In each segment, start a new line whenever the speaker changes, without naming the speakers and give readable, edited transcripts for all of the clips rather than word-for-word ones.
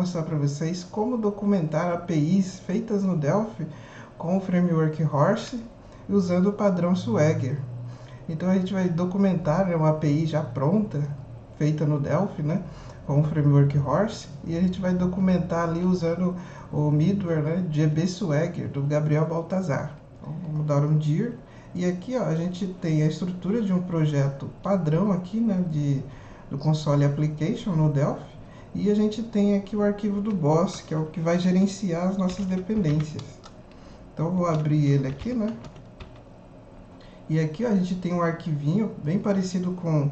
mostrar para vocês como documentar APIs feitas no Delphi com o framework Horse e usando o padrão Swagger. Então a gente vai documentar uma API já pronta, feita no Delphi, né, com o framework Horse, e a gente vai documentar ali usando o middleware, né, GB Swagger, do Gabriel Baltazar. Então, vamos dar um dir. E aqui ó, a gente tem a estrutura de um projeto padrão aqui, né, do console application no Delphi, e a gente tem aqui o arquivo do boss, que é o que vai gerenciar as nossas dependências. Então eu vou abrir ele aqui, né? E aqui ó, a gente tem um arquivinho bem parecido com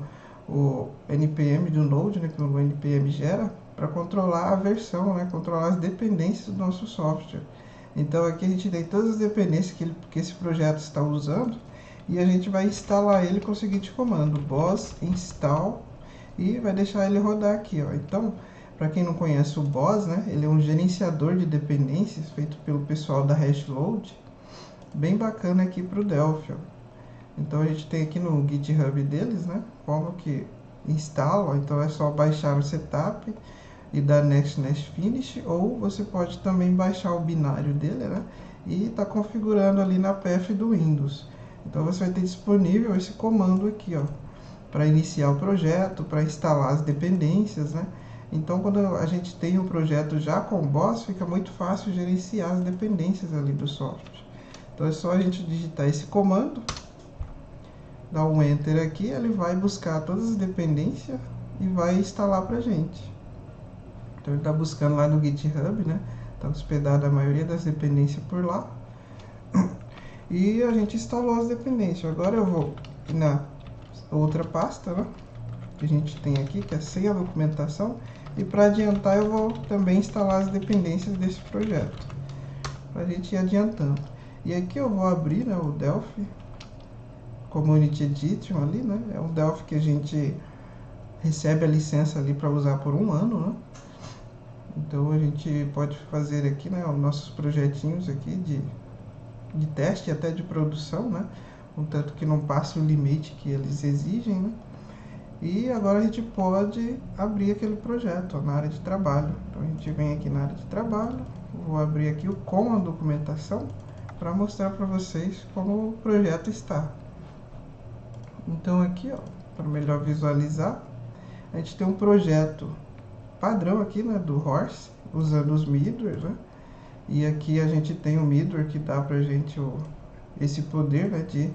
o NPM do Node, né, que o NPM gera, para controlar a versão, né, controlar as dependências do nosso software. Então aqui a gente tem todas as dependências que esse projeto está usando, e a gente vai instalar ele com o seguinte comando: boss install, e vai deixar ele rodar aqui, ó. Então, para quem não conhece o boss, né, ele é um gerenciador de dependências feito pelo pessoal da Hashload, bem bacana aqui para o Delphi, ó. Então a gente tem aqui no GitHub deles, né, como que instala. Então é só baixar o setup e dar next finish, ou você pode também baixar o binário dele, né, e tá configurando ali na path do Windows. Então você vai ter disponível esse comando aqui, ó, para iniciar o projeto, para instalar as dependências, né? Então quando a gente tem um projeto já com o boss, fica muito fácil gerenciar as dependências ali do software. Então é só a gente digitar esse comando, dar um enter aqui, ele vai buscar todas as dependências e vai instalar para a gente. Então ele está buscando lá no GitHub, né? Está hospedada a maioria das dependências por lá. E a gente instalou as dependências. Agora eu vou na outra pasta, né, que a gente tem aqui, que é sem a documentação. E para adiantar eu vou também instalar as dependências desse projeto, para a gente ir adiantando. E aqui eu vou abrir, né, o Delphi Community Edition ali, né? É um Delphi que a gente recebe a licença ali para usar por 1 ano, né? Então a gente pode fazer aqui, né, os nossos projetinhos aqui de teste e até de produção, né? Contanto que não passe o limite que eles exigem, né? E agora a gente pode abrir aquele projeto, ó, na área de trabalho. Então a gente vem aqui na área de trabalho, vou abrir aqui com a documentação para mostrar para vocês como o projeto está. Então aqui, ó, para melhor visualizar, a gente tem um projeto padrão aqui, né, do Horse, usando os middlewares, né? E aqui a gente tem o middleware que dá pra gente esse poder, né, de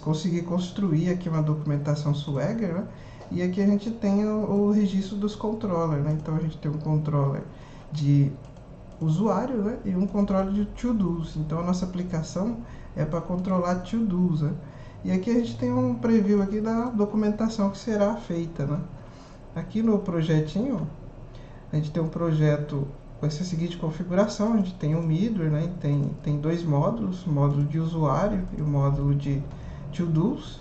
conseguir construir aqui uma documentação Swagger, né? E aqui a gente tem o registro dos controllers, né? Então a gente tem um controller de usuário, né, e um controller de to-dos. Então a nossa aplicação é para controlar to-dos, né? E aqui a gente tem um preview aqui da documentação que será feita, né? Aqui no projetinho, a gente tem um projeto com essa seguinte configuração: a gente tem um middleware, né? Tem 2 módulos, o módulo de usuário e o módulo de to-dos.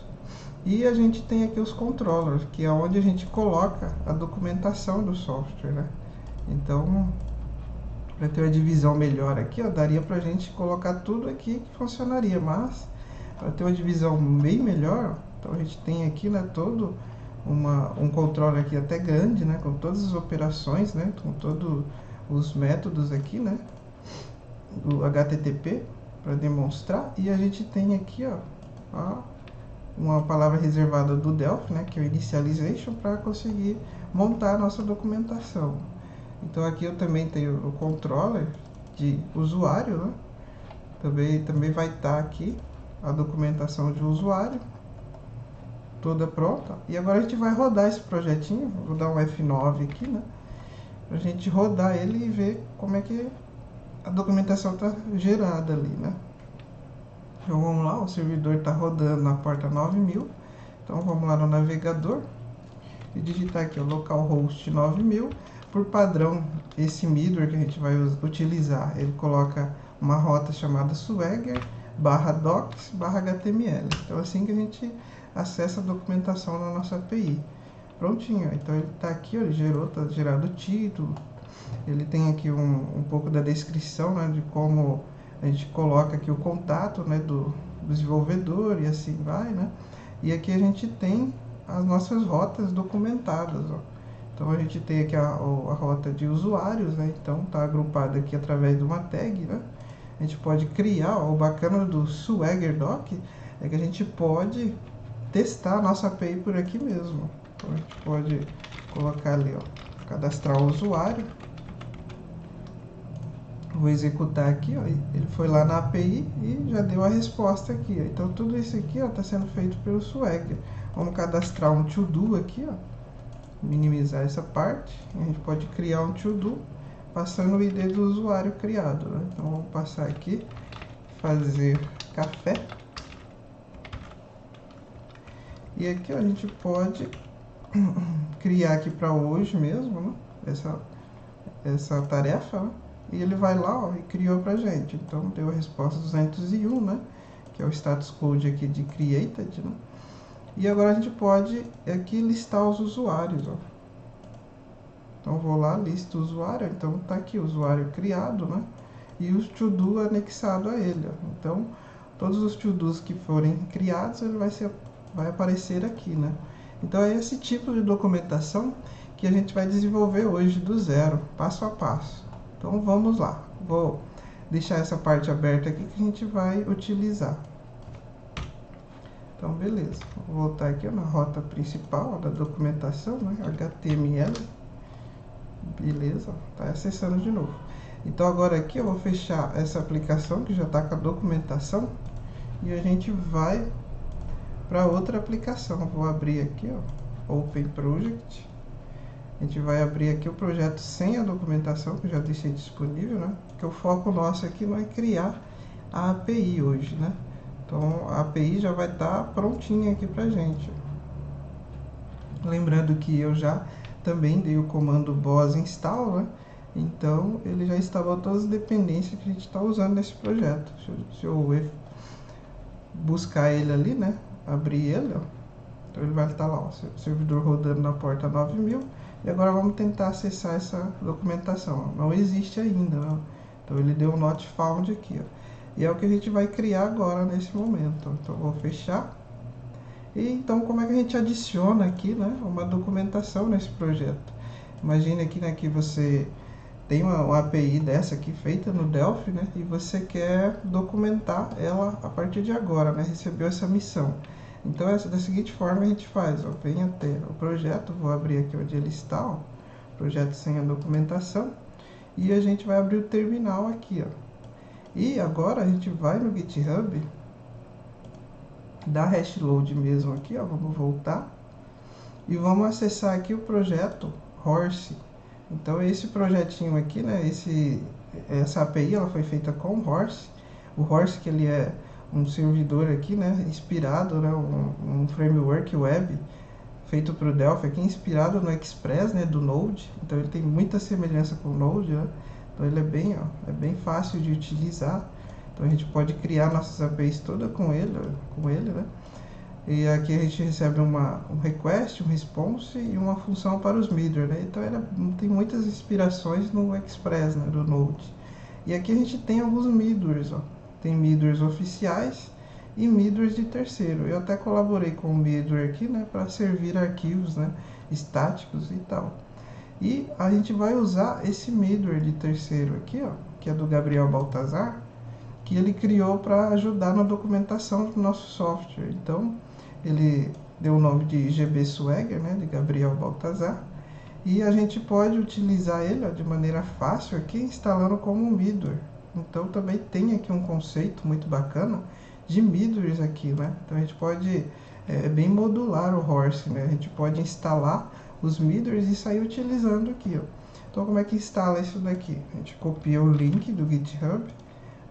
E a gente tem aqui os controllers, que é onde a gente coloca a documentação do software, né? Então, para ter uma divisão melhor aqui, ó, daria para a gente colocar tudo aqui que funcionaria, mas para ter uma divisão bem melhor, então a gente tem aqui, né, todo um controller aqui até grande, né, com todas as operações, né, com todos os métodos aqui, né, do HTTP para demonstrar. E a gente tem aqui, ó, uma palavra reservada do Delphi, né, que é o initialization, para conseguir montar a nossa documentação. Então aqui eu também tenho o controller de usuário, né, também vai estar aqui a documentação de usuário toda pronta. E agora a gente vai rodar esse projetinho. Vou dar um F9 aqui, né, pra gente rodar ele e ver como é que a documentação está gerada ali, né. Então vamos lá, o servidor está rodando na porta 9000. Então vamos lá no navegador e digitar aqui o localhost 9000. Por padrão, esse middleware que a gente vai utilizar, ele coloca uma rota chamada swagger /docs/html. Então assim que a gente acessa a documentação na nossa API. Prontinho, então ele está aqui, ó, ele gerou, está gerado o título. Ele tem aqui um pouco da descrição, né, de como a gente coloca aqui o contato, né, do desenvolvedor e assim vai, né. E aqui a gente tem as nossas rotas documentadas, ó. Então a gente tem aqui a rota de usuários, né? Então tá agrupado aqui através de uma tag, né? A gente pode criar, ó, o bacana do Swagger Doc é que a gente pode testar a nossa API por aqui mesmo. Então a gente pode colocar ali, ó, cadastrar o usuário. Vou executar aqui, ó, ele foi lá na API e já deu a resposta aqui, ó. Então tudo isso aqui está sendo feito pelo Swagger. Vamos cadastrar um to-do aqui, ó, minimizar essa parte. A gente pode criar um to-do passando o ID do usuário criado, né? Então vamos passar aqui, fazer café. E aqui, ó, a gente pode criar aqui para hoje mesmo, né? Essa tarefa, né? E ele vai lá, ó, e criou pra gente. Então deu a resposta 201, né? Que é o status code aqui de created, né? E agora a gente pode aqui listar os usuários, ó. Então vou lá, listo o usuário. Então tá aqui o usuário criado, né? E o to-do anexado a ele, ó. Então todos os to-dos que forem criados, ele vai aparecer aqui, né? Então é esse tipo de documentação que a gente vai desenvolver hoje do zero, passo a passo. Então vamos lá, vou deixar essa parte aberta aqui que a gente vai utilizar. Então beleza, vou voltar aqui, ó, na rota principal, ó, da documentação, né? HTML. Beleza, tá acessando de novo. Então agora aqui eu vou fechar essa aplicação que já está com a documentação e a gente vai para outra aplicação. Vou abrir aqui, ó, Open Project. A gente vai abrir aqui o projeto sem a documentação, que eu já deixei disponível, né? Porque o foco nosso aqui não é criar a API hoje, né? Então a API já vai estar prontinha aqui pra gente. Lembrando que eu já também dei o comando boss install, né? Então ele já instalou todas as dependências que a gente está usando nesse projeto. Se eu buscar ele ali, né? Abrir ele, ó. Então ele vai estar lá, ó, o servidor rodando na porta 9000. E agora vamos tentar acessar essa documentação. Não existe ainda, né? Então ele deu um not found aqui, ó. E é o que a gente vai criar agora nesse momento. Então eu vou fechar. E então como é que a gente adiciona aqui, né, uma documentação nesse projeto? Imagine aqui, né, que você tem uma API dessa aqui feita no Delphi, né, e você quer documentar ela a partir de agora, né, recebeu essa missão. Então da seguinte forma a gente faz, ó, vem até o projeto, vou abrir aqui onde ele está, ó, projeto sem a documentação, e a gente vai abrir o terminal aqui, ó. E agora a gente vai no GitHub, dá hashload mesmo aqui, ó, vamos voltar, e vamos acessar aqui o projeto Horse. Então esse projetinho aqui, né, essa API ela foi feita com Horse. O Horse que ele é um servidor aqui, né, inspirado, né, um framework web feito para o Delphi aqui, inspirado no Express, né, do Node. Então ele tem muita semelhança com o Node, né? Então ele é bem fácil de utilizar. Então a gente pode criar nossas APIs todas com ele, né? E aqui a gente recebe um request, um response e uma função para os middleware, né? Então ele tem muitas inspirações no Express, né, do Node. E aqui a gente tem alguns middlewares, ó. Tem middlewares oficiais e middlewares de terceiro. Eu até colaborei com o middleware aqui, né, para servir arquivos, né, estáticos e tal. E a gente vai usar esse middleware de terceiro aqui, ó, que é do Gabriel Baltazar, que ele criou para ajudar na documentação do nosso software. Então ele deu o nome de GB Swagger, né, de Gabriel Baltazar, e a gente pode utilizar ele, ó, de maneira fácil aqui, instalando como um middleware. Então também tem aqui um conceito muito bacana de middlewares aqui, né? Então a gente pode, bem modular o Horse, né? A gente pode instalar os middlewares e sair utilizando aqui, ó. Então como é que instala isso daqui? A gente copia o link do GitHub,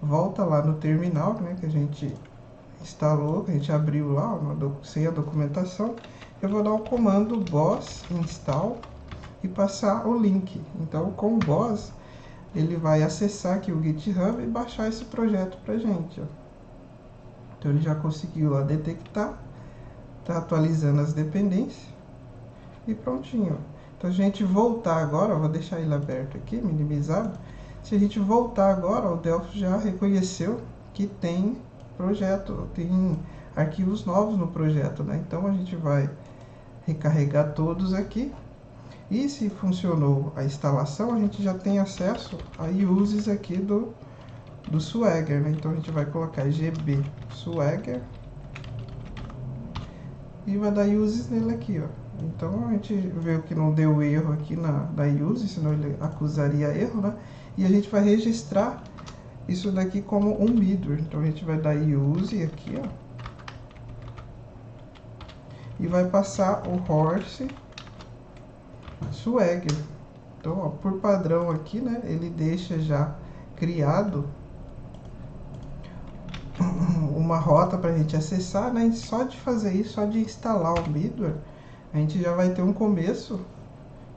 volta lá no terminal, né, que a gente instalou, que a gente abriu lá, ó, sem a documentação. Eu vou dar o comando boss install e passar o link. Então com o boss ele vai acessar aqui o GitHub e baixar esse projeto pra gente, ó. Então ele já conseguiu lá detectar, tá atualizando as dependências e prontinho. Então a gente voltar agora, ó, vou deixar ele aberto aqui, minimizado. Se a gente voltar agora, o Delphi já reconheceu que tem projeto, tem arquivos novos no projeto, né? Então a gente vai recarregar todos aqui E se funcionou a instalação, a gente já tem acesso a uses aqui do Swagger, né? Então a gente vai colocar GB Swagger e vai dar uses nele aqui, ó. Então a gente viu que não deu erro aqui na use, senão ele acusaria erro, né? E a gente vai registrar isso daqui como um middleware. Então a gente vai dar use aqui, ó, e vai passar o horse Swagger. Então, ó, por padrão aqui, né, ele deixa já criado uma rota para a gente acessar, né? E só de fazer isso, só de instalar o middleware, a gente já vai ter um começo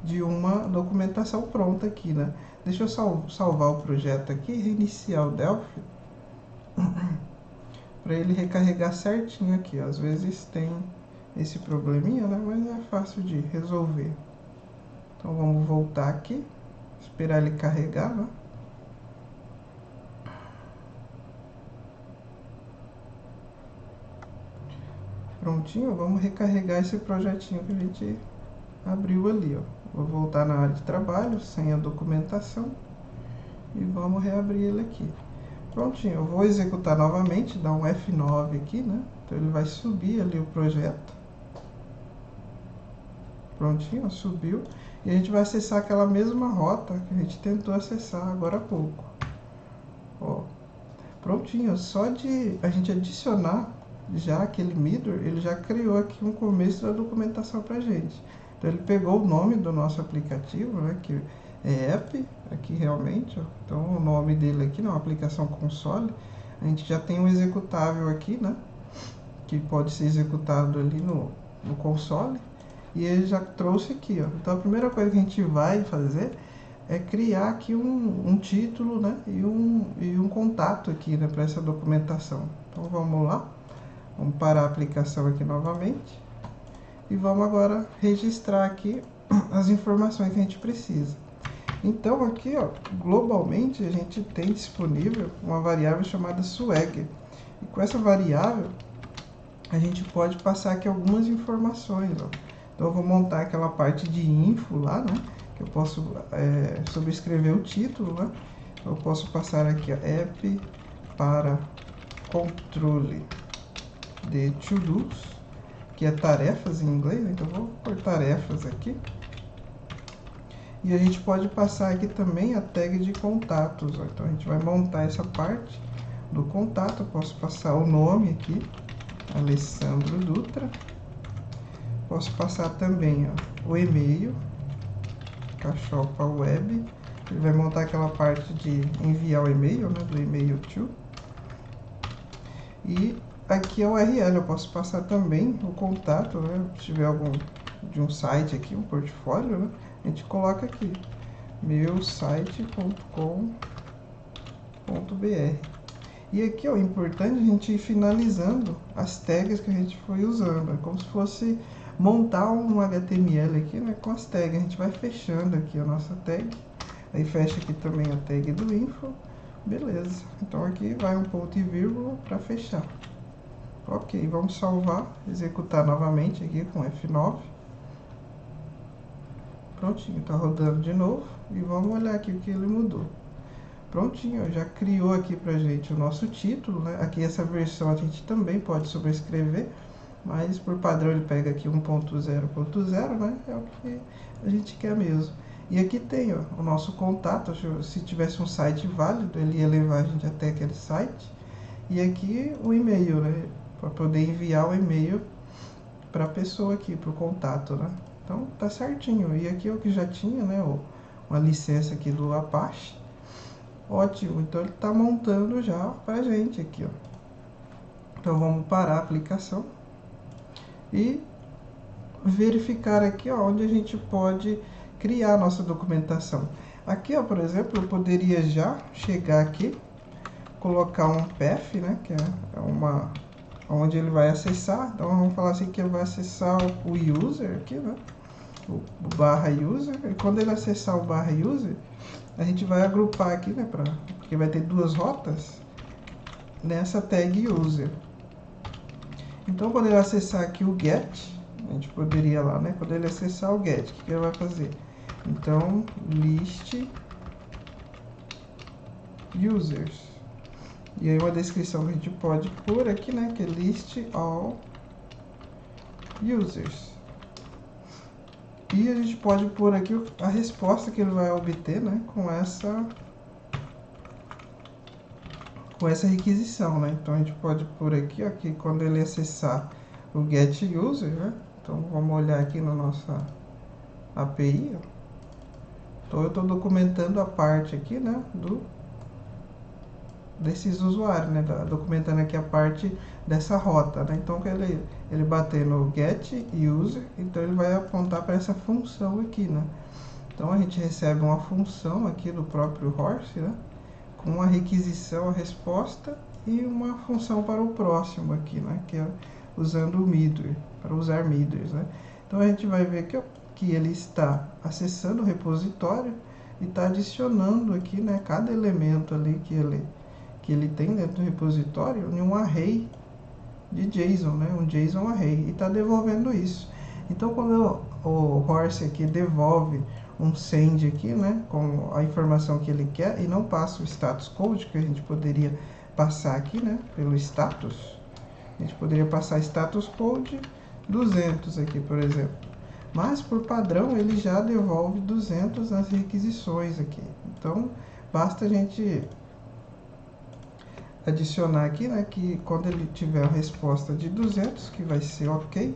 de uma documentação pronta aqui, né? Deixa eu salvar o projeto aqui, reiniciar o Delphi, para ele recarregar certinho aqui. Às vezes tem esse probleminha, né? Mas é fácil de resolver. Então vamos voltar aqui, esperar ele carregar, né? Prontinho, vamos recarregar esse projetinho que a gente abriu ali, ó. Vou voltar na área de trabalho, sem a documentação, e vamos reabrir ele aqui. Prontinho, eu vou executar novamente, dar um F9 aqui, né? Então ele vai subir ali o projeto. Prontinho, subiu. E a gente vai acessar aquela mesma rota que a gente tentou acessar agora há pouco. Ó, prontinho, só de a gente adicionar já aquele middleware, ele já criou aqui um começo da documentação pra gente. Então ele pegou o nome do nosso aplicativo, né, que é app, aqui realmente, ó. Então o nome dele aqui, não, aplicação console. A gente já tem um executável aqui, né, que pode ser executado ali no console. E ele já trouxe aqui, ó. Então a primeira coisa que a gente vai fazer é criar aqui um título, né, e um contato aqui, né, para essa documentação. Então vamos lá, vamos parar a aplicação aqui novamente e vamos agora registrar aqui as informações que a gente precisa. Então aqui, ó, globalmente a gente tem disponível uma variável chamada Swagger, e com essa variável a gente pode passar aqui algumas informações, ó. Então eu vou montar aquela parte de info lá, né? Que eu posso sobrescrever o título, né? Eu posso passar aqui, ó, app para controle de to-dos, que é tarefas em inglês, então eu vou por tarefas aqui. E a gente pode passar aqui também a tag de contatos, ó. Então a gente vai montar essa parte do contato. Eu posso passar o nome aqui, Alessandro Dutra. Posso passar também, ó, o e-mail, Cachopa Web. Ele vai montar aquela parte de enviar o e-mail, né, do e-mail to. E aqui é o URL, eu posso passar também o contato, né, se tiver algum de um site aqui, um portfólio, né, a gente coloca aqui, meusite.com.br. E aqui, ó, é importante a gente ir finalizando as tags que a gente foi usando, é como se fosse montar um HTML aqui, né, com as tags. A gente vai fechando aqui a nossa tag, aí fecha aqui também a tag do info, beleza. Então aqui vai um ponto e vírgula para fechar. Ok, vamos salvar, executar novamente aqui com F9. Prontinho, tá rodando de novo e vamos olhar aqui o que ele mudou. Prontinho, já criou aqui pra gente o nosso título, né? Aqui essa versão a gente também pode sobrescrever, mas por padrão ele pega aqui 1.0.0, né? É o que a gente quer mesmo. E aqui tem, ó, o nosso contato. Se tivesse um site válido, ele ia levar a gente até aquele site. E aqui o e-mail, né? Para poder enviar o e-mail para a pessoa aqui, para o contato, né? Então tá certinho. E aqui é o que já tinha, né? Uma licença aqui do Apache. Ótimo, então ele está montando já pra gente aqui, ó. Então vamos parar a aplicação e verificar aqui, ó, onde a gente pode criar a nossa documentação. Aqui, ó, por exemplo, eu poderia já chegar aqui, colocar um path, né, que é uma onde ele vai acessar. Então vamos falar assim que ele vai acessar o user aqui, né, o barra user, e quando ele acessar o barra user, a gente vai agrupar aqui, né, porque vai ter duas rotas nessa tag user. Então, quando ele acessar aqui o get, A gente poderia lá, né? Quando ele acessar o get, o que ele vai fazer? Então, list users. E aí uma descrição que a gente pode pôr aqui, né? Que é list all users. E a gente pode pôr aqui a resposta que ele vai obter, né? Com essa requisição, né? Então a gente pode pôr aqui, ó, que quando ele acessar o get user, né? Então vamos olhar aqui na nossa API, ó. Então eu estou documentando a parte aqui, né? Desses usuários, né? Documentando aqui a parte dessa rota, né? Então que ele bater no get user, então ele vai apontar para essa função aqui, né? Então a gente recebe uma função aqui do próprio Horse, né? Com uma requisição, a resposta e uma função para o próximo aqui, né? Que é usando o middleware, para usar middlewares, né? Então a gente vai ver que ele está acessando o repositório e está adicionando aqui, né? Cada elemento ali que ele tem dentro do repositório em um array de JSON, né? Um JSON array, e está devolvendo isso. Então quando o Horse aqui devolve um send aqui, né, com a informação que ele quer e não passa o status code, que a gente poderia passar aqui, né, pelo status. A gente poderia passar status code 200 aqui, por exemplo. Mas por padrão ele já devolve 200 nas requisições aqui. Então basta a gente adicionar aqui, né, que quando ele tiver a resposta de 200, que vai ser ok,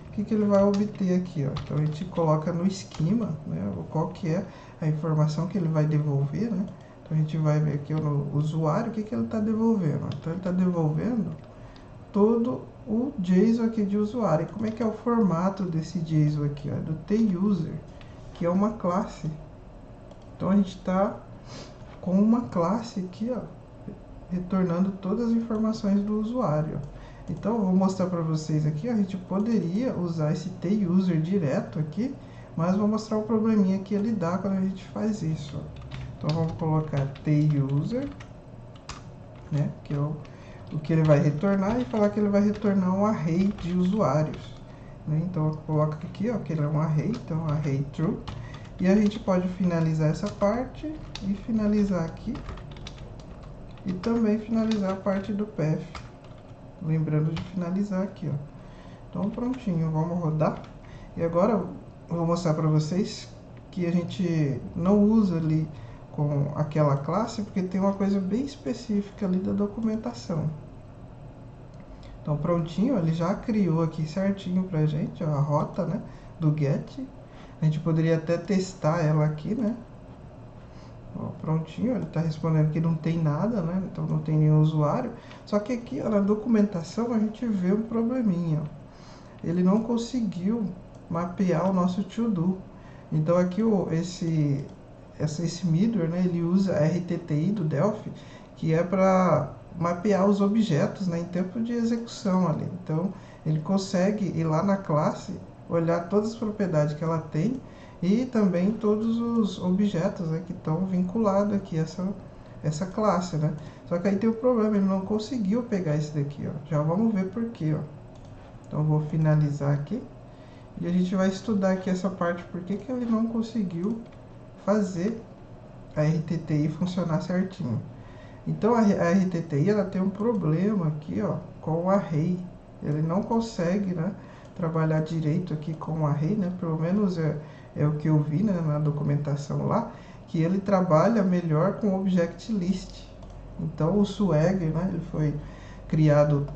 o que ele vai obter aqui, ó? Então a gente coloca no esquema, né, qual que é a informação que ele vai devolver, né? Então a gente vai ver aqui no usuário o que ele está devolvendo. Então ele está devolvendo todo o JSON aqui de usuário. E como é que é o formato desse JSON aqui, ó? Do TUser, que é uma classe. Então a gente está com uma classe aqui, ó, retornando todas as informações do usuário. Então eu vou mostrar para vocês aqui, a gente poderia usar esse TUser direto aqui, mas vou mostrar o probleminha que ele dá quando a gente faz isso. Então vamos colocar TUser, né, que é o que ele vai retornar, e falar que ele vai retornar um array de usuários, né? Então eu coloco aqui, ó, que ele é um array, então array true, e a gente pode finalizar essa parte e finalizar aqui, e também finalizar a parte do path. Lembrando de finalizar aqui, ó. Então prontinho, vamos rodar. E agora eu vou mostrar para vocês que a gente não usa ali com aquela classe, porque tem uma coisa bem específica ali da documentação. Então prontinho, ele já criou aqui certinho pra gente, ó, a rota, né, do get. A gente poderia até testar ela aqui, né. Ó, prontinho, ele está respondendo que não tem nada, né? Então não tem nenhum usuário. Só que aqui, ó, na documentação a gente vê um probleminha, ó. Ele não conseguiu mapear o nosso to-do. Então aqui esse middleware, né, ele usa RTTI do Delphi, que é para mapear os objetos, né, em tempo de execução ali. Então ele consegue ir lá na classe, olhar todas as propriedades que ela tem e também todos os objetos, né, que estão vinculados aqui a essa classe, né? Só que aí tem o problema, ele não conseguiu pegar esse daqui, ó. Já vamos ver por quê, ó. Então eu vou finalizar aqui e a gente vai estudar aqui essa parte, por que ele não conseguiu fazer a RTTI funcionar certinho. Então a RTTI ela tem um problema aqui, ó, com o array. Ele não consegue, né, trabalhar direito aqui com o array, né? Pelo menos é o que eu vi, né, na documentação lá, que ele trabalha melhor com Object List. Então o Swagger, né, ele foi criado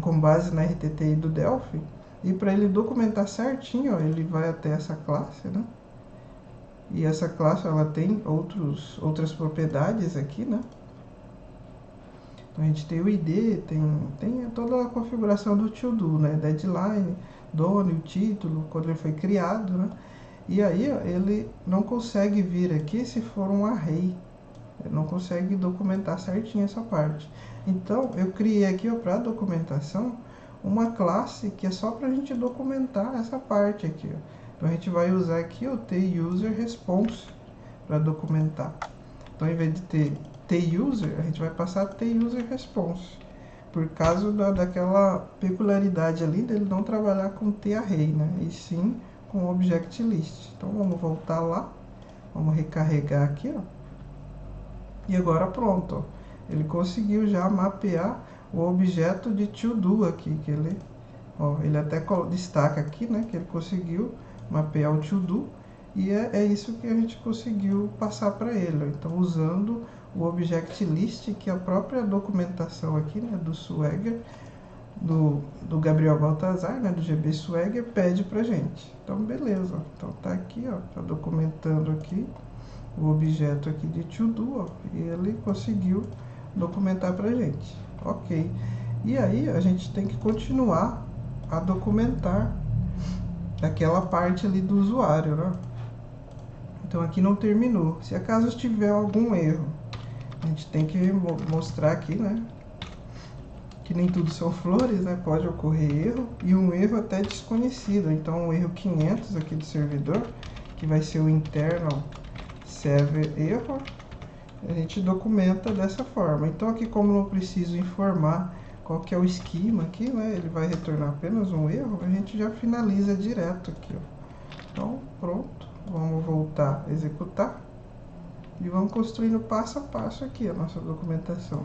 com base na RTTI do Delphi, e para ele documentar certinho, ó, ele vai até essa classe, né? E essa classe ela tem outras propriedades aqui, né? Então a gente tem o ID, tem toda a configuração do to-do, né? Deadline, dono, o título, quando ele foi criado, né? E aí ó, ele não consegue vir aqui se for um array. Ele não consegue documentar certinho essa parte. Então eu criei aqui para documentação uma classe que é só para a gente documentar essa parte aqui, ó. Então a gente vai usar aqui o TUserResponse para documentar. Então, em vez de ter TUser, a gente vai passar TUserResponse. por causa daquela peculiaridade ali dele não trabalhar com TArray, né? E sim com Object List. Então vamos voltar lá, vamos recarregar aqui, ó. E agora pronto, ó. Ele conseguiu já mapear o objeto de to-do aqui, que ele até destaca aqui, né, que ele conseguiu mapear o to-do, e é isso que a gente conseguiu passar para ele, ó. Então, usando o Object List, que a própria documentação aqui, né, do Swagger, do Gabriel Baltazar, né, do GB Swagger, pede pra gente. Então, beleza, ó. Então tá aqui, ó, tá documentando aqui o objeto aqui de to-do, ó, e ele conseguiu documentar pra gente. Ok. E aí a gente tem que continuar a documentar aquela parte ali do usuário, né? Então aqui não terminou. Se acaso tiver algum erro, a gente tem que mostrar aqui, né, que nem tudo são flores, né? Pode ocorrer erro, e um erro até desconhecido. Então o erro 500 aqui do servidor, que vai ser o internal server error, a gente documenta dessa forma. Então aqui, como não preciso informar qual que é o esquema aqui, né, ele vai retornar apenas um erro, a gente já finaliza direto aqui, ó. Então pronto, vamos voltar a executar e vamos construindo passo a passo aqui a nossa documentação.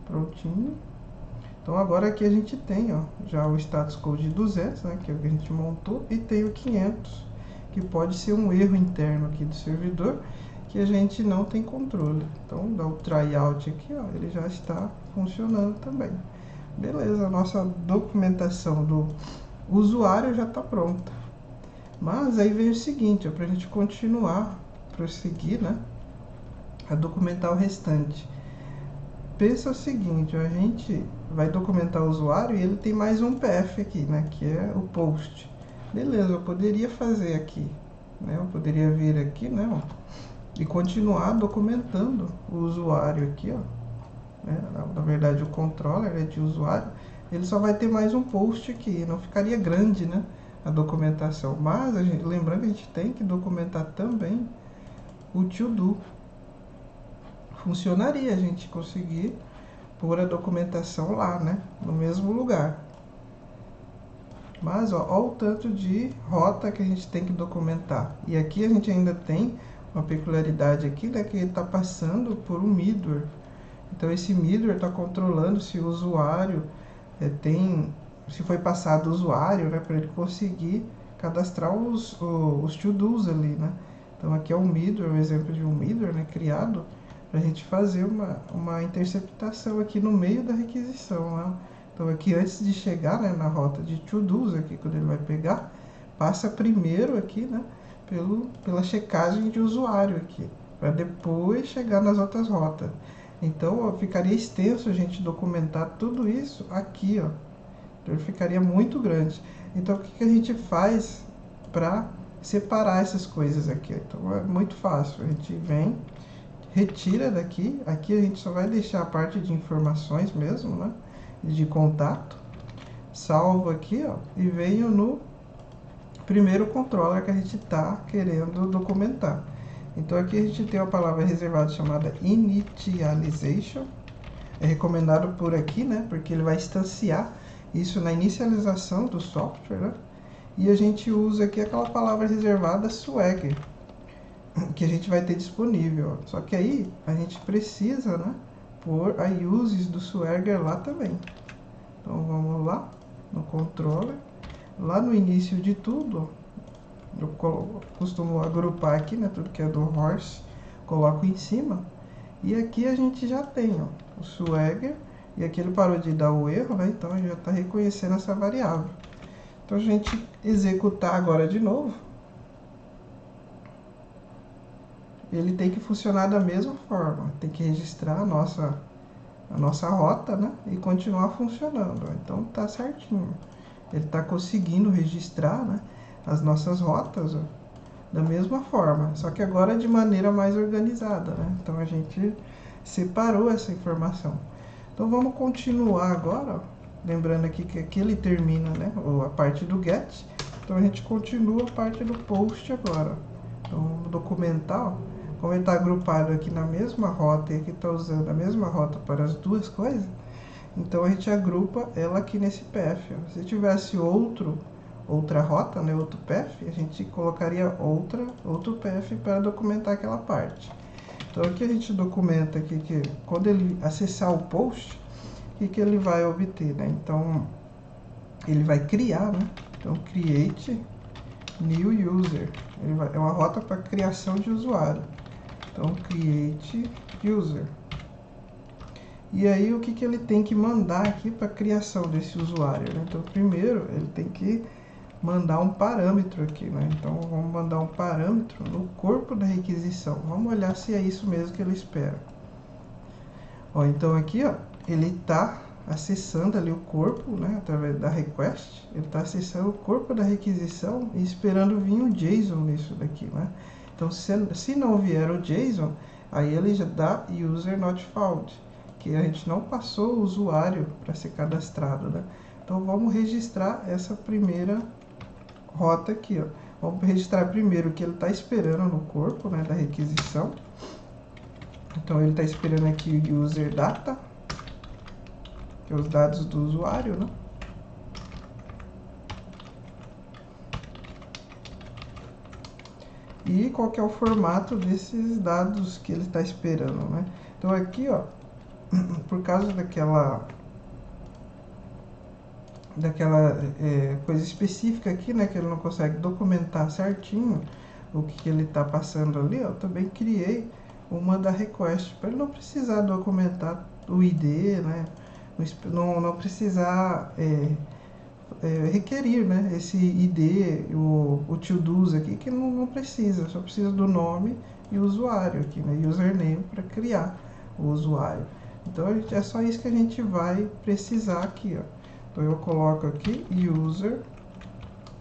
Prontinho. Então agora aqui a gente tem, ó, já o status code 200, né, que é o que a gente montou, e tem o 500, que pode ser um erro interno aqui do servidor, que a gente não tem controle. Então dá o tryout aqui, ó, ele já está funcionando também. Beleza, a nossa documentação do usuário já está pronta. Mas aí vem o seguinte, para a gente continuar, prosseguir, né, a documentar o restante. Pensa o seguinte, a gente vai documentar o usuário e ele tem mais um PF aqui, né, que é o post. Beleza, eu poderia fazer aqui, né, eu poderia vir aqui, né, ó, e continuar documentando o usuário aqui, ó, né, na verdade o controller é de usuário, ele só vai ter mais um post aqui, não ficaria grande, né, a documentação, mas lembrando que a gente tem que documentar também o to-do. Funcionaria a gente conseguir pôr a documentação lá, né, no mesmo lugar. Mas ó o tanto de rota que a gente tem que documentar. E aqui a gente ainda tem uma peculiaridade aqui, né, que ele está passando por um middleware. Então esse middleware está controlando se o usuário se foi passado o usuário, né, para ele conseguir cadastrar os to-dos ali, né. Então aqui é um middleware, um exemplo de um middleware, né, criado para a gente fazer uma interceptação aqui no meio da requisição, né? Então aqui antes de chegar, né, na rota de to-dos aqui, quando ele vai pegar, passa primeiro aqui, né, pela checagem de usuário aqui, para depois chegar nas outras rotas. Então ó, ficaria extenso a gente documentar tudo isso aqui, ó. Então ele ficaria muito grande. Então o que a gente faz para separar essas coisas aqui? Então é muito fácil, a gente vem, retira daqui, aqui a gente só vai deixar a parte de informações mesmo, né, de contato, salvo aqui, ó, e venho no primeiro controller que a gente está querendo documentar. Então aqui a gente tem uma palavra reservada chamada initialization, é recomendado por aqui, né, porque ele vai instanciar isso na inicialização do software, né, e a gente usa aqui aquela palavra reservada swagger, que a gente vai ter disponível. Só que aí a gente precisa, né, pôr a uses do Swagger lá também. Então vamos lá no controller, lá no início de tudo, eu costumo agrupar aqui, né, tudo que é do horse, coloco em cima, e aqui a gente já tem, ó, o Swagger, e aqui ele parou de dar o erro, né, então ele já está reconhecendo essa variável. Então a gente executar agora de novo, ele tem que funcionar da mesma forma, tem que registrar a nossa rota, né, e continuar funcionando. Então tá certinho, ele está conseguindo registrar, né, as nossas rotas, ó, da mesma forma, só que agora de maneira mais organizada, né? Então a gente separou essa informação. Então vamos continuar agora, ó, lembrando aqui que aqui ele termina, né, a parte do get, então a gente continua a parte do post agora. Então vamos documentar, ó, como ele está agrupado aqui na mesma rota e aqui está usando a mesma rota para as duas coisas, Então a gente agrupa ela aqui nesse path. Ó. Se tivesse outra rota, né, outro path, a gente colocaria outro path para documentar aquela parte. Então aqui a gente documenta aqui que quando ele acessar o post, o que ele vai obter, né? Então ele vai criar, né? Então create new user. É uma rota para criação de usuário. Então create user. E aí o que ele tem que mandar aqui para a criação desse usuário, né? Então primeiro ele tem que mandar um parâmetro aqui, né? Então vamos mandar um parâmetro no corpo da requisição. Vamos olhar se é isso mesmo que ele espera. Ó, então aqui, ó, ele está acessando ali o corpo, né? Através da request, ele está acessando o corpo da requisição e esperando vir o JSON nisso daqui, né? Então se não vier o JSON, aí ele já dá user not found, que a gente não passou o usuário para ser cadastrado, né? Então vamos registrar essa primeira rota aqui, ó. Vamos registrar primeiro o que ele está esperando no corpo, né, da requisição. Então ele está esperando aqui o user data, que é os dados do usuário, né? E qual que é o formato desses dados que ele está esperando, né? Então aqui, ó, por causa daquela coisa específica aqui, né, que ele não consegue documentar certinho o que ele está passando ali, eu também criei uma da request, para ele não precisar documentar o ID, né, não precisar requerir, né, esse ID, o to-dos aqui, que não precisa, só precisa do nome e o usuário aqui, né, username, para criar o usuário. Então é só isso que a gente vai precisar aqui, ó. Então eu coloco aqui user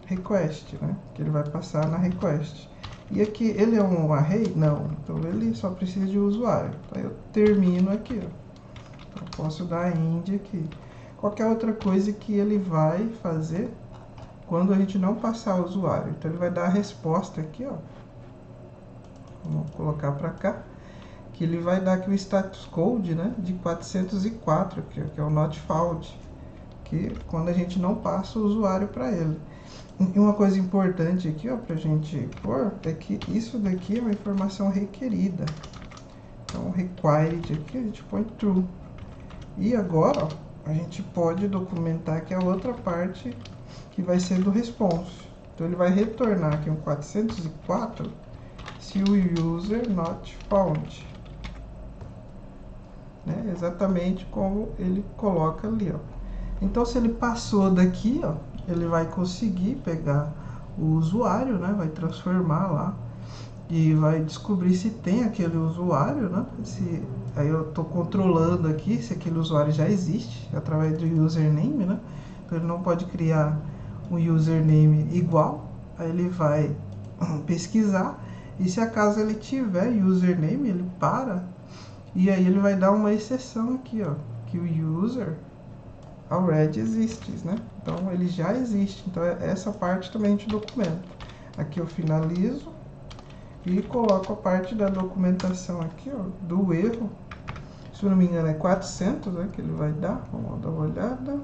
request, né? Que ele vai passar na request. E aqui ele é um array? Não. Então ele só precisa de usuário. Então eu termino aqui, ó. Então eu posso dar end aqui. Qualquer outra coisa que ele vai fazer quando a gente não passar o usuário. Então ele vai dar a resposta aqui, ó. Vamos colocar para cá. Que ele vai dar aqui o status code, né? De 404, que é o not found. Que quando a gente não passa o usuário para ele. E uma coisa importante aqui, ó, para a gente pôr, é que isso daqui é uma informação requerida. Então, required aqui a gente põe true. E agora, ó, a gente pode documentar aqui a outra parte que vai ser do response. Então, ele vai retornar aqui um 404 se o user not found. Né? Exatamente como ele coloca ali, ó. Então, se ele passou daqui, ó, ele vai conseguir pegar o usuário, né? Vai transformar lá e vai descobrir se tem aquele usuário, né? Aí eu estou controlando aqui se aquele usuário já existe através do username, né? Então ele não pode criar um username igual. Aí ele vai pesquisar e se acaso ele tiver username, ele para e aí ele vai dar uma exceção aqui, ó, que o user already exists, né? Então ele já existe. Então essa parte também a gente documenta. Aqui eu finalizo e coloco a parte da documentação aqui, ó, do erro. Se eu não me engano é 400, né, que ele vai dar. Vamos dar uma olhada.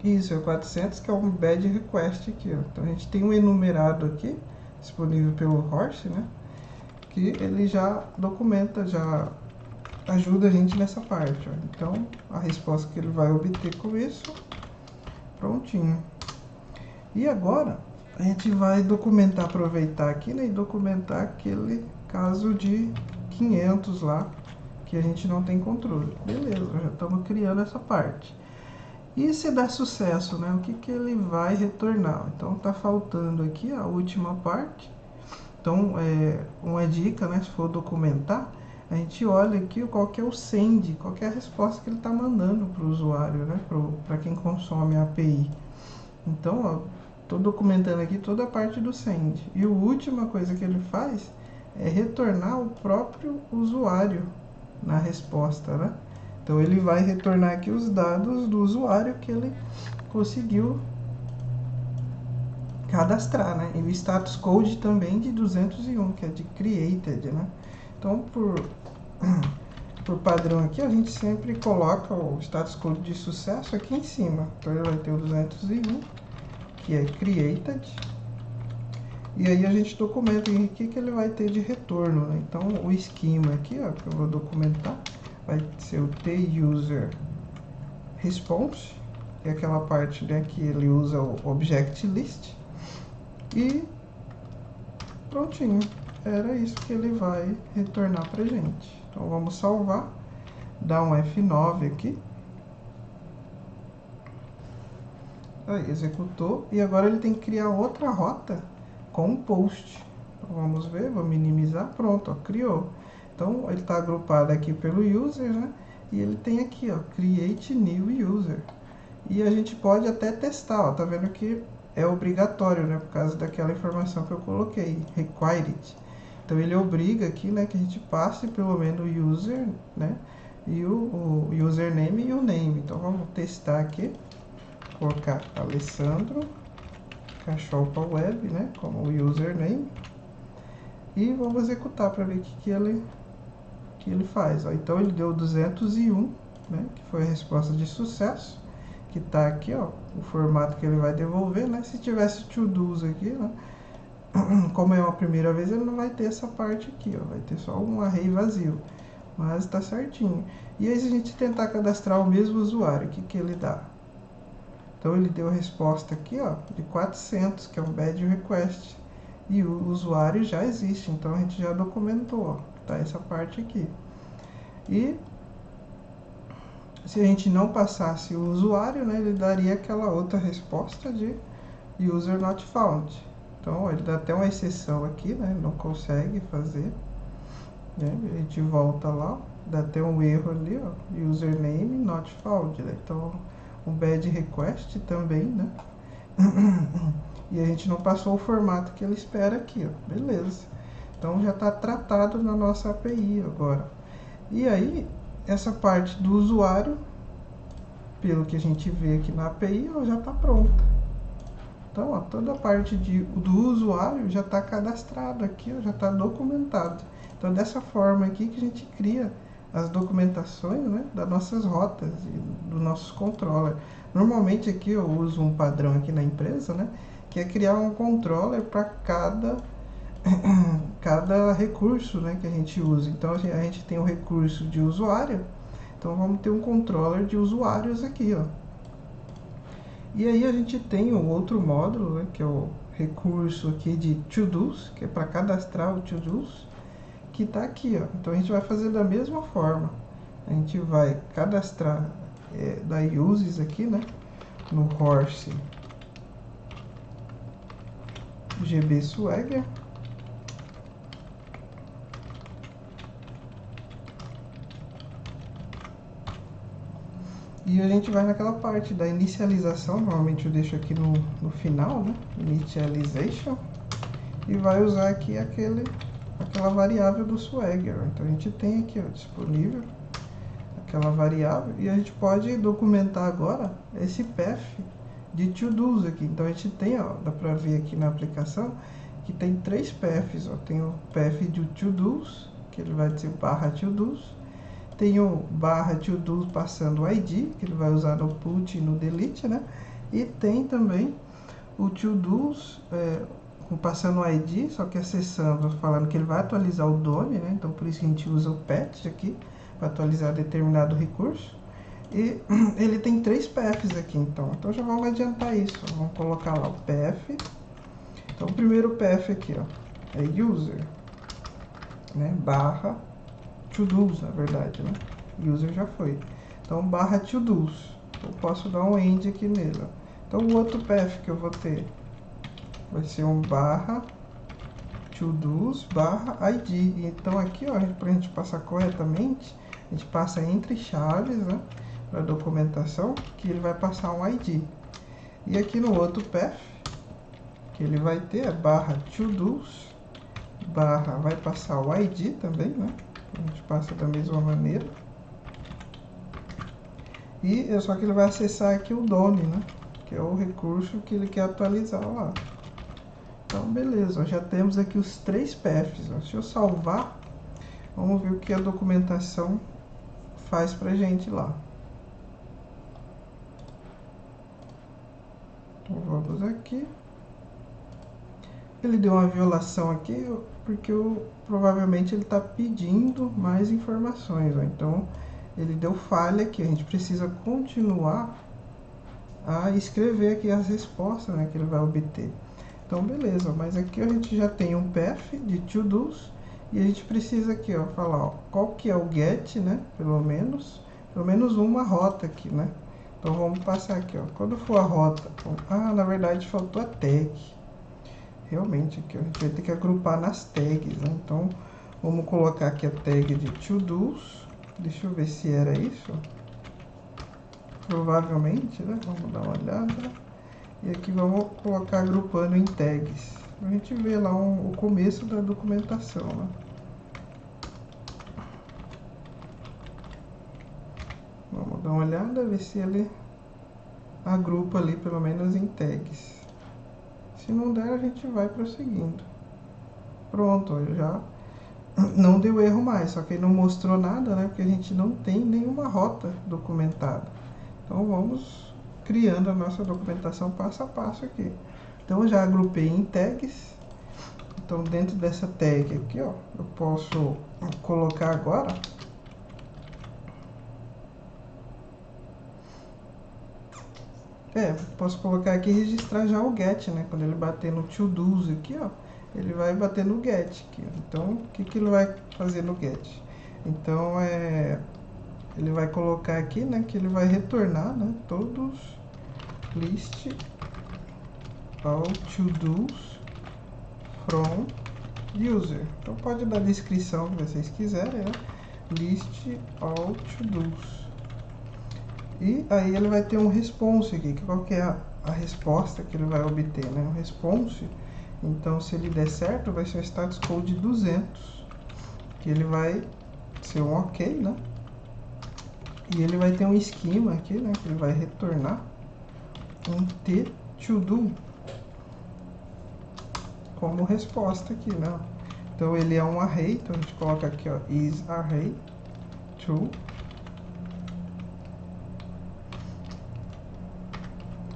Isso, é 400, que é um bad request aqui, ó. Então a gente tem um enumerado aqui, disponível pelo Horse, né? Que ele já documenta, já ajuda a gente nessa parte, ó. Então a resposta que ele vai obter com isso, prontinho. E agora a gente vai documentar, aproveitar aqui, né, e documentar aquele caso de 500 lá que a gente não tem controle. Beleza, já estamos criando essa parte. E se der sucesso, né, o que ele vai retornar? Então tá faltando aqui a última parte. Então uma dica, né, se for documentar, a gente olha aqui qual que é o send, qual que é a resposta que ele está mandando para o usuário, né, para quem consome a API. Então, estou documentando aqui toda a parte do send. E a última coisa que ele faz é retornar o próprio usuário na resposta, né? Então, ele vai retornar aqui os dados do usuário que ele conseguiu cadastrar, né? E o status code também de 201, que é de created, né? Então, por padrão aqui, a gente sempre coloca o status code de sucesso aqui em cima. Então ele vai ter o 201, que é created. E aí a gente documenta o que ele vai ter de retorno, né? Então o esquema aqui, ó, que eu vou documentar, vai ser o TUser response, que é aquela parte, né, que ele usa o object list. E prontinho, era isso que ele vai retornar pra gente. Então vamos salvar, dar um F9 aqui. Aí, executou. E agora ele tem que criar outra rota com um post. Então vamos ver, vou minimizar, pronto, ó, criou. Então ele está agrupado aqui pelo user, né? E ele tem aqui, ó, create new user. E a gente pode até testar, ó, tá vendo que é obrigatório, né? Por causa daquela informação que eu coloquei, required. Então ele obriga aqui, né, que a gente passe pelo menos o user, né? E o username e o name. Então vamos testar aqui. Colocar Alessandro Cachopa Web, né, como username, e vamos executar para ver o que ele faz. Ó. Então ele deu 201, né, que foi a resposta de sucesso, que está aqui, ó, o formato que ele vai devolver, né? Se tivesse to-dos aqui, né, como é uma primeira vez, ele não vai ter essa parte aqui, ó, vai ter só um array vazio, mas está certinho. E aí se a gente tentar cadastrar o mesmo usuário, o que ele dá? Então ele deu a resposta aqui, ó, de 400, que é um bad request. E o usuário já existe, então a gente já documentou, ó, tá essa parte aqui. E se a gente não passasse o usuário, né, ele daria aquela outra resposta de user not found. Então ó, ele dá até uma exceção aqui, né, não consegue fazer. Né, a gente volta lá, dá até um erro ali, ó, username not found, né, então um bad request também, né? E a gente não passou o formato que ele espera aqui, ó. Beleza. Então já está tratado na nossa API agora. E aí, essa parte do usuário, pelo que a gente vê aqui na API, ó, já está pronta. Então, ó, toda a parte do usuário já está cadastrada aqui, ó, já está documentado. Então, dessa forma aqui que a gente cria as documentações, né, das nossas rotas e dos nossos controllers. Normalmente aqui eu uso um padrão aqui na empresa, né, que é criar um controller para cada recurso, né, que a gente usa. Então a gente tem o recurso de usuário, então vamos ter um controller de usuários aqui, ó. E aí a gente tem um outro módulo, né, que é o recurso aqui de to-dos, que é para cadastrar o to-dos, que está aqui, ó. Então a gente vai fazer da mesma forma. A gente vai cadastrar da uses aqui, né, no Horse GB Swagger. E a gente vai naquela parte da inicialização, normalmente eu deixo aqui no final, né, initialization, e vai usar aqui aquela variável do Swagger. Então a gente tem aqui, ó, disponível aquela variável, e a gente pode documentar agora esse path de to-dos aqui. Então a gente tem, ó, dá para ver aqui na aplicação que tem 3 paths, ó. Tem o path de to-dos, que ele vai dizer barra to-dos, tem o barra to-dos passando o ID, que ele vai usar no put e no delete, né? E tem também o to-dos passando o ID, só que acessando, falando que ele vai atualizar o DOM, né? Então por isso que a gente usa o patch aqui, para atualizar determinado recurso. E ele tem 3 paths aqui, então já vamos adiantar isso. Vamos colocar lá o path. Então o primeiro path aqui, ó, é user, né, barra to-dos, na verdade, né? User já foi. Então barra to-dos. Eu posso dar um end aqui nele, ó. Então o outro path que eu vou ter vai ser um barra to-dos barra ID. Então aqui, ó, para a gente passar corretamente, a gente passa entre chaves, né, para documentação, que ele vai passar um ID. E aqui no outro path, que ele vai ter é barra to-dos, barra, vai passar o ID também, né, a gente passa da mesma maneira. E só que ele vai acessar aqui o DOM, né, que é o recurso que ele quer atualizar lá. Então, beleza, já temos aqui os 3 paths. Ó. Se eu salvar, vamos ver o que a documentação faz pra gente lá. Então vamos aqui. Ele deu uma violação aqui porque provavelmente ele está pedindo mais informações, ó. Então ele deu falha aqui. A gente precisa continuar a escrever aqui as respostas, né, que ele vai obter. Então beleza, mas aqui a gente já tem um path de to-dos e a gente precisa aqui, ó, falar, ó, qual que é o get, né, pelo menos uma rota aqui, né. Então vamos passar aqui, ó, quando for a rota, na verdade faltou a tag. Realmente aqui, ó, a gente vai ter que agrupar nas tags, né? Então vamos colocar aqui a tag de to-dos. Deixa eu ver se era isso. Provavelmente, né? Vamos dar uma olhada. E aqui vamos colocar agrupando em tags. A gente vê lá o começo da documentação, né? Vamos dar uma olhada, ver se ele agrupa ali pelo menos em tags. Se não der, a gente vai prosseguindo. Pronto, já não deu erro mais, só que ele não mostrou nada, né? Porque a gente não tem nenhuma rota documentada. Então vamos criando a nossa documentação passo a passo aqui. Então eu já agrupei em tags. Então dentro dessa tag aqui, ó, eu posso colocar agora posso colocar aqui e registrar já o get, né? Quando ele bater no to-dos aqui, ó, ele vai bater no get aqui. Então, o que ele vai fazer no get? Então, ele vai colocar aqui, né, que ele vai retornar, né, todos list all to-dos from user. Então, pode dar a descrição que vocês quiserem, né? List all to-dos. E aí ele vai ter um response aqui, que qual que é a resposta que ele vai obter, né? Um response, então se ele der certo, vai ser o status code 200, que ele vai ser um ok, né? E ele vai ter um esquema aqui, né? Que ele vai retornar um t-to-do como resposta aqui, né? Então ele é um array, então a gente coloca aqui, ó, is array to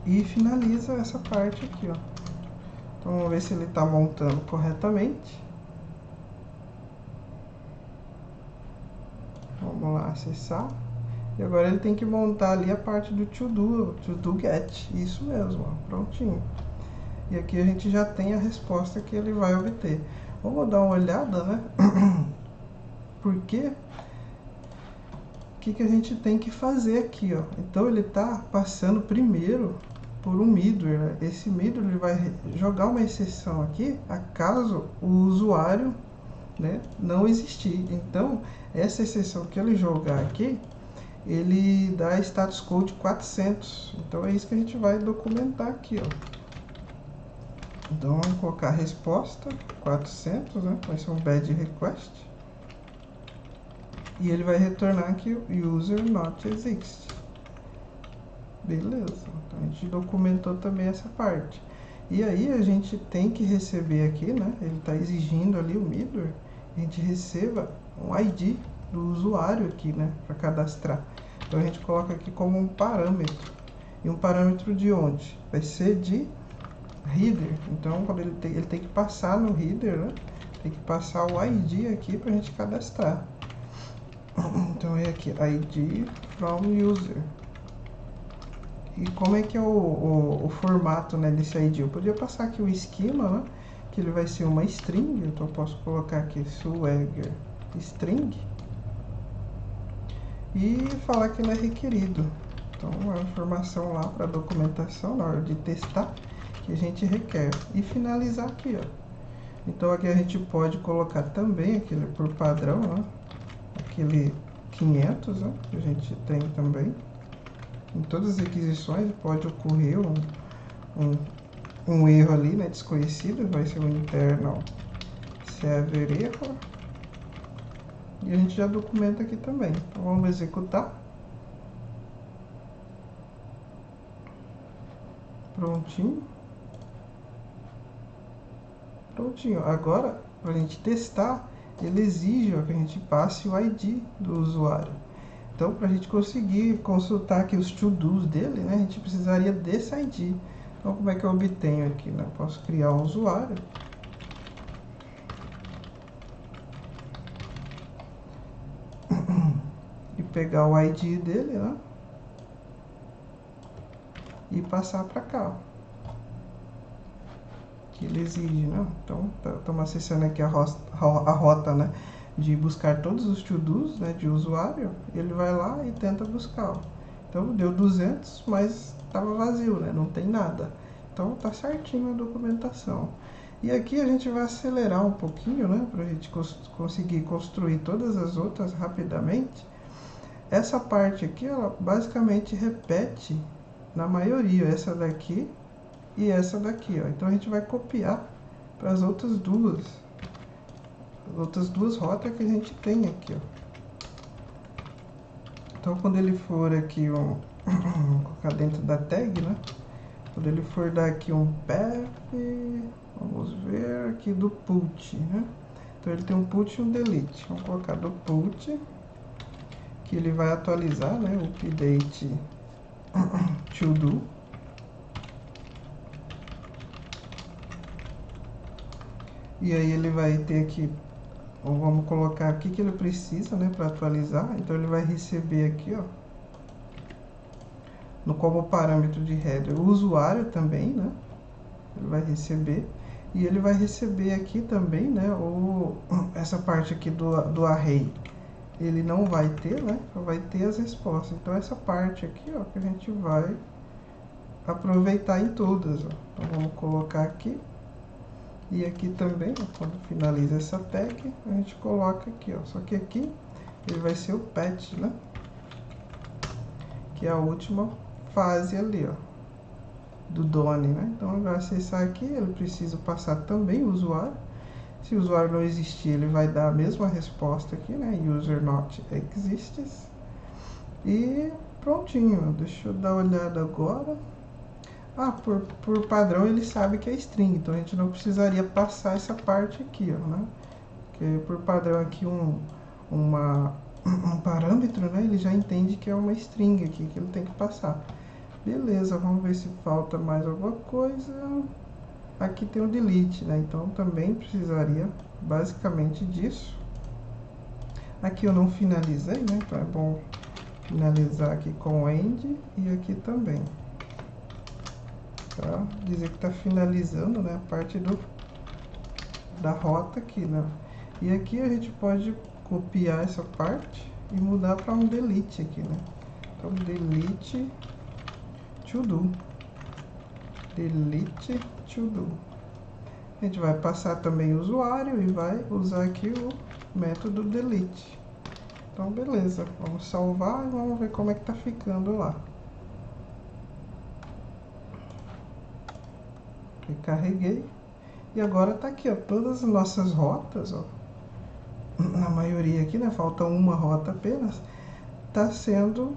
e finaliza essa parte aqui, ó. Então vamos ver se ele está montando corretamente. Vamos lá acessar. E agora ele tem que montar ali a parte do to-do get. Isso mesmo, ó, prontinho. E aqui a gente já tem a resposta que ele vai obter. Vamos dar uma olhada, né? Porque o que a gente tem que fazer aqui, ó. Então ele está passando primeiro por um middleware, né? Esse middleware ele vai jogar uma exceção aqui, acaso o usuário, né, não existir. Então, essa exceção que ele jogar aqui, ele dá status code 400. Então, é isso que a gente vai documentar aqui, ó. Então, vamos colocar a resposta 400, né, vai ser um bad request. E ele vai retornar aqui o user not exist. Beleza, então a gente documentou também essa parte. E aí a gente tem que receber aqui, né? Ele está exigindo ali o middleware, a gente receba um ID do usuário aqui, né? Para cadastrar. Então a gente coloca aqui como um parâmetro. E um parâmetro de onde? Vai ser de header. Então quando ele tem que passar no header, né? Tem que passar o ID aqui para a gente cadastrar. Então é aqui, ID from user. E como é que é o formato, né, desse ID? Eu podia passar aqui o esquema, né, que ele vai ser uma string, então eu posso colocar aqui swagger string e falar que ele é requerido. Então é uma informação lá para documentação na hora de testar que a gente requer. E finalizar aqui, ó. Então aqui a gente pode colocar também aquele por padrão, né, aquele 500, né, que a gente tem também. Em todas as requisições pode ocorrer um erro ali, né, desconhecido, vai ser um internal server error. E a gente já documenta aqui também. Então vamos executar. Prontinho. Prontinho. Agora, para a gente testar, ele exige, ó, que a gente passe o ID do usuário. Então, para a gente conseguir consultar aqui os to-dos dele, né, a gente precisaria desse ID. Então, como é que eu obtenho aqui? Né? Posso criar um usuário. E pegar o ID dele, né? E passar para cá, que ele exige, né? Então, estamos acessando aqui a rota, né? De buscar todos os to-dos, né? De usuário. Ele vai lá e tenta buscar. Ó. Então, deu 200, mas estava vazio, né? Não tem nada. Então, tá certinho a documentação. E aqui a gente vai acelerar um pouquinho, né? Para a gente conseguir construir todas as outras rapidamente. Essa parte aqui, ela basicamente repete na maioria, essa daqui e essa daqui, ó. Então a gente vai copiar para as outras duas rotas que a gente tem aqui, ó. Então quando ele for aqui vou colocar dentro da tag, né? Quando ele for dar aqui um path, vamos ver aqui do put, né? Então ele tem um put e um delete. Vamos colocar do put, que ele vai atualizar, né? O update to do. E aí ele vai ter aqui, ou vamos colocar aqui que ele precisa, né, para atualizar. Então ele vai receber aqui, ó, como parâmetro de header, o usuário também, né? Ele vai receber. E ele vai receber aqui também, né, essa parte aqui do array. Ele não vai ter, né? Só vai ter as respostas. Então essa parte aqui, ó, que a gente vai aproveitar em todas, ó. Então vamos colocar aqui. E aqui também, ó, quando finaliza essa tag, a gente coloca aqui, ó. Só que aqui ele vai ser o patch, né? Que é a última fase ali, ó, do Done, né? Então ele vai acessar aqui, ele precisa passar também o usuário. Se o usuário não existir, ele vai dar a mesma resposta aqui, né? User not exists. E prontinho, deixa eu dar uma olhada agora. Ah, por padrão ele sabe que é string, então a gente não precisaria passar essa parte aqui, ó, né? Porque por padrão aqui um parâmetro, né? Ele já entende que é uma string aqui, que ele tem que passar. Beleza, vamos ver se falta mais alguma coisa. Aqui tem o delete, né? Então também precisaria basicamente disso. Aqui eu não finalizei, né? Então é bom finalizar aqui com end e aqui também. Tá? Dizer que está finalizando, né, a parte da rota aqui, né? E aqui a gente pode copiar essa parte e mudar para um delete aqui, né? Então delete to do. Delete to do. A gente vai passar também o usuário e vai usar aqui o método delete. Então beleza, vamos salvar e vamos ver como é que tá ficando lá. Recarreguei. E agora tá aqui, ó, todas as nossas rotas, ó, na maioria aqui, né, falta uma rota apenas, tá sendo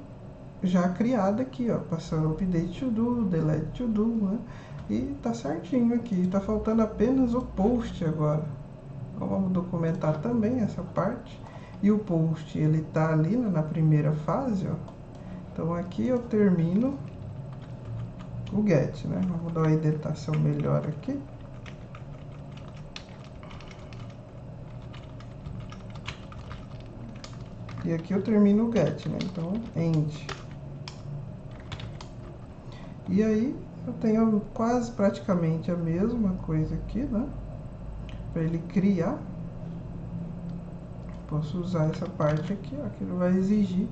já criada aqui, ó, passando update to do, delete to do, né, e tá certinho aqui, tá faltando apenas o post agora. Então vamos documentar também essa parte, e o post, ele tá ali, né, na primeira fase, ó, então aqui eu termino o get, né, vamos dar uma indentação melhor aqui. E aqui eu termino o get, né? Então, end. E aí, eu tenho quase praticamente a mesma coisa aqui, né? Para ele criar. Posso usar essa parte aqui, ó, que ele vai exigir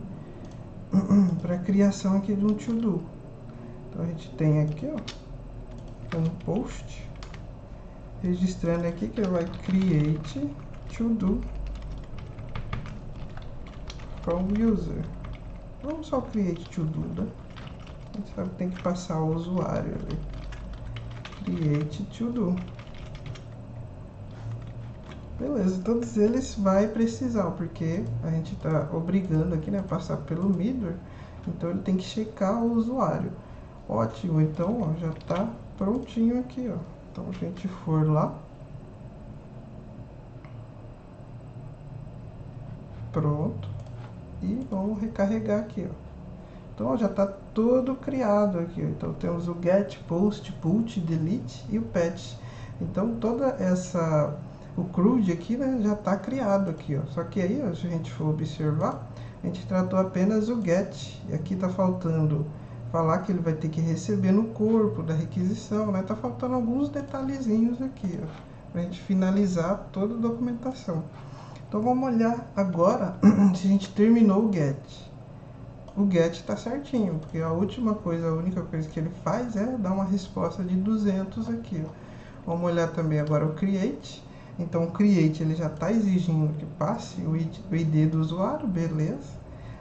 para a criação aqui de um to-do. Então, a gente tem aqui, ó, um post. Registrando aqui que ele vai create to-do from user. Vamos só create to-do, né? A gente sabe que tem que passar o usuário ali. Create to do. Beleza, todos eles vai precisar, porque a gente está obrigando aqui, né, passar pelo middleware, então ele tem que checar o usuário. Ótimo, então ó, já está prontinho aqui, ó. Então a gente for lá, pronto. e vamos recarregar aqui, ó. Então ó, já está todo criado aqui, ó. Então temos o get, post, put, delete e o patch. Então toda essa, o CRUD aqui, né, já está criado aqui, ó. Só que aí, ó, se a gente for observar, a gente tratou apenas o get, e aqui está faltando falar que ele vai ter que receber no corpo da requisição, né? Tá faltando alguns detalhezinhos aqui, ó, para a gente finalizar toda a documentação. Então vamos olhar agora se a gente terminou o get. O get está certinho, porque a última coisa, a única coisa que ele faz é dar uma resposta de 200 aqui, ó. Vamos olhar também agora o create. Então o create ele já está exigindo que passe o ID do usuário, beleza.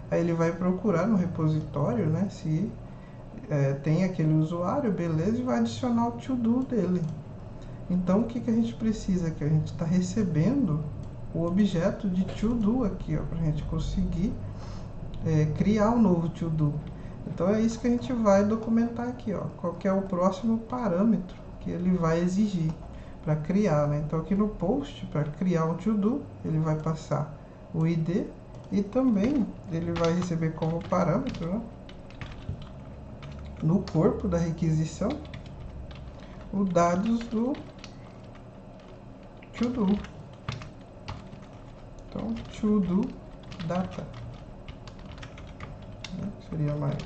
Aí ele vai procurar no repositório, né, se tem aquele usuário, beleza, e vai adicionar o to-do dele. Então o que a gente precisa? Que a gente está recebendo o objeto de to-do aqui, ó, para a gente conseguir criar um novo to-do. Então é isso que a gente vai documentar aqui, ó, qual que é o próximo parâmetro que ele vai exigir para criar, né? Então aqui no post, para criar um to-do, ele vai passar o ID e também ele vai receber como parâmetro, né, no corpo da requisição, os dados do to-do. Então, to-do data, né? Seria mais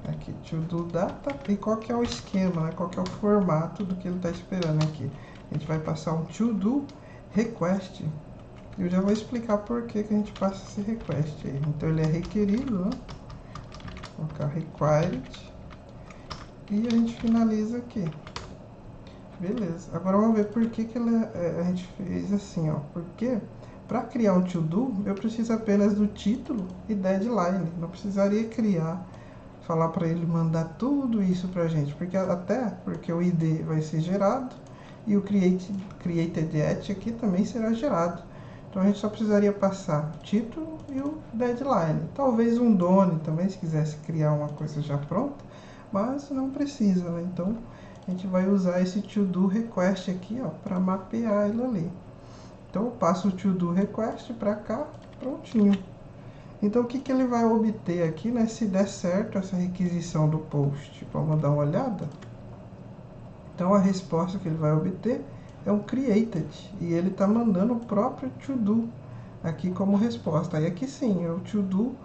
aqui, to-do data. E qual que é o esquema, né? Qual que é o formato do que ele está esperando aqui? A gente vai passar um to-do request. Eu já vou explicar por que a gente passa esse request aí. Então, ele é requerido, né? Vou colocar required. E a gente finaliza aqui. Beleza. Agora vamos ver por que a gente fez assim, ó. Porque para criar um to-do, eu preciso apenas do título e deadline. Não precisaria falar para ele mandar tudo isso para a gente. Porque o ID vai ser gerado e o created at aqui também será gerado. Então a gente só precisaria passar o título e o deadline. Talvez um done também, se quisesse criar uma coisa já pronta, mas não precisa, né? Então a gente vai usar esse to-do request aqui, ó, para mapear ele ali. Então eu passo o to-do request para cá, prontinho. Então o que ele vai obter aqui, né, se der certo essa requisição do post? Vamos dar uma olhada? Então a resposta que ele vai obter é um created, e ele está mandando o próprio to-do aqui como resposta. Aí aqui sim, é o to-do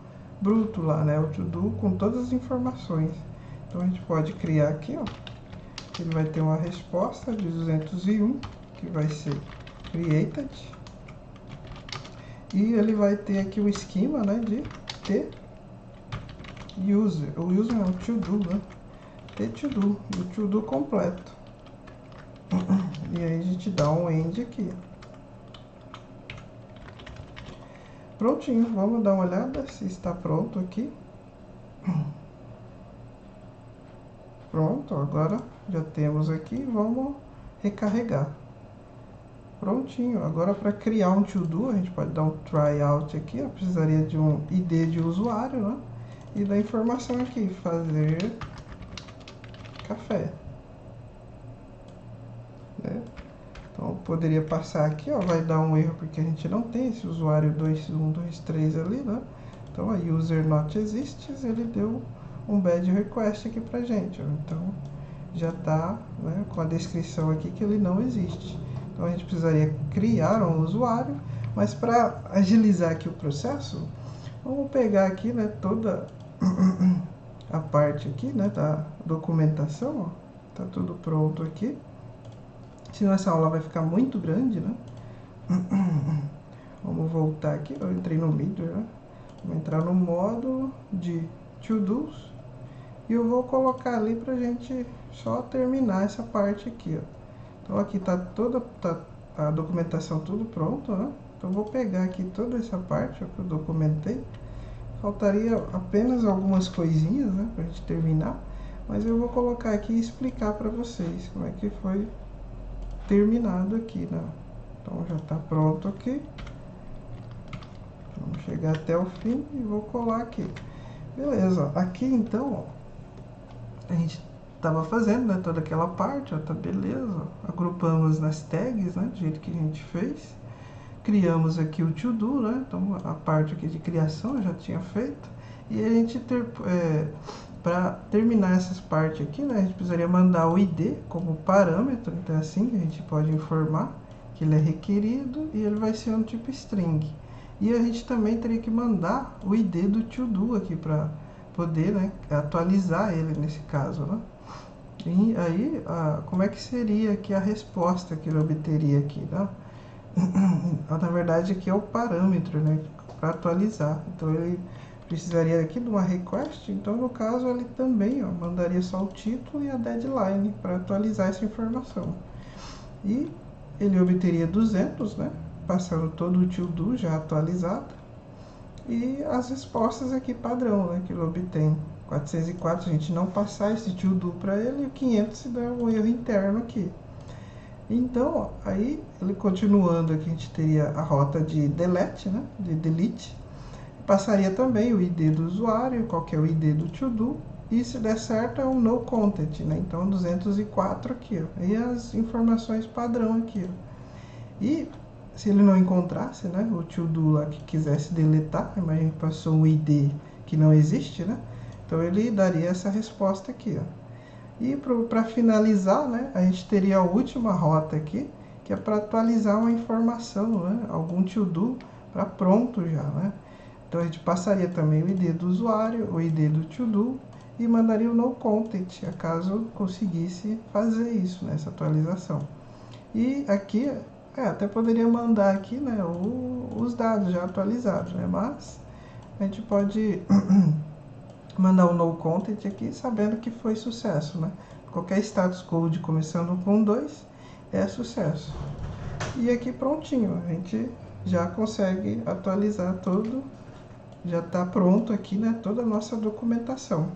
bruto lá, né, o to-do com todas as informações. Então a gente pode criar aqui, ó, ele vai ter uma resposta de 201, que vai ser created, e ele vai ter aqui o esquema, né, de t-user. O user é um to-do, né, t-to-do, e o to-do completo. E aí a gente dá um end aqui. Prontinho, vamos dar uma olhada se está pronto aqui. Pronto, agora já temos aqui, vamos recarregar. Prontinho, agora para criar um to-do, a gente pode dar um tryout aqui, eu precisaria de um ID de usuário, né? E da informação aqui, fazer café, né? Então poderia passar aqui, ó, vai dar um erro porque a gente não tem esse usuário 2123 ali, né? Então a user not exists, ele deu um bad request aqui pra gente, ó. Então já tá, né, com a descrição aqui que ele não existe. Então a gente precisaria criar um usuário, mas para agilizar aqui o processo, vamos pegar aqui, né, toda a parte aqui, né, da documentação, ó, tá tudo pronto aqui. Senão essa aula vai ficar muito grande, né? Vamos voltar aqui, eu entrei no Meet, né? Vou entrar no módulo de to-dos e eu vou colocar ali pra gente só terminar essa parte aqui, ó. Então aqui tá a documentação tudo pronto, né? Então eu vou pegar aqui toda essa parte, ó, que eu documentei. Faltaria apenas algumas coisinhas, né, pra gente terminar, mas eu vou colocar aqui e explicar para vocês como é que foi terminado aqui, né? Então já está pronto aqui. Vamos chegar até o fim e vou colar aqui. Beleza, aqui então, ó, a gente estava fazendo, né, toda aquela parte, ó, tá beleza. Agrupamos nas tags, né, do jeito que a gente fez. criamos aqui o to-do, né? Então a parte aqui de criação eu já tinha feito. E a gente para terminar essas partes aqui, né, a gente precisaria mandar o ID como parâmetro. Então é assim que a gente pode informar que ele é requerido e ele vai ser um tipo string. E a gente também teria que mandar o ID do to-do aqui para poder, né, atualizar ele nesse caso, né? E aí, como é que seria aqui a resposta que ele obteria aqui, né? Na verdade, aqui é o parâmetro, né, para atualizar. Então, ele precisaria aqui de uma request. Então, no caso, ele também mandaria só o título e a deadline para atualizar essa informação. E ele obteria 200, né, passando todo o to-do já atualizado. E as respostas aqui padrão, né, que ele obtém. 404, a gente não passar esse to-do para ele, e o 500 se dá um erro interno aqui. Então, aí, ele continuando aqui, a gente teria a rota de delete, né, de delete. Passaria também o ID do usuário, qual que é o ID do to-do, e se der certo é um no content, né, então 204 aqui, ó. E as informações padrão aqui, ó. E se ele não encontrasse, né, o to-do lá que quisesse deletar, imagina que passou um ID que não existe, né, então ele daria essa resposta aqui, ó. E para finalizar, né, a gente teria a última rota aqui, que é para atualizar uma informação, né, algum to-do para pronto já, né. Então a gente passaria também o ID do usuário, o ID do to-do e mandaria o no content, caso conseguisse fazer isso, né, essa atualização. E aqui, até poderia mandar aqui, né, os dados já atualizados, né, mas a gente pode mandar o no content aqui sabendo que foi sucesso, né? Qualquer status code começando com 2 é sucesso. E aqui prontinho, a gente já consegue atualizar todo, já está pronto aqui, né, toda a nossa documentação.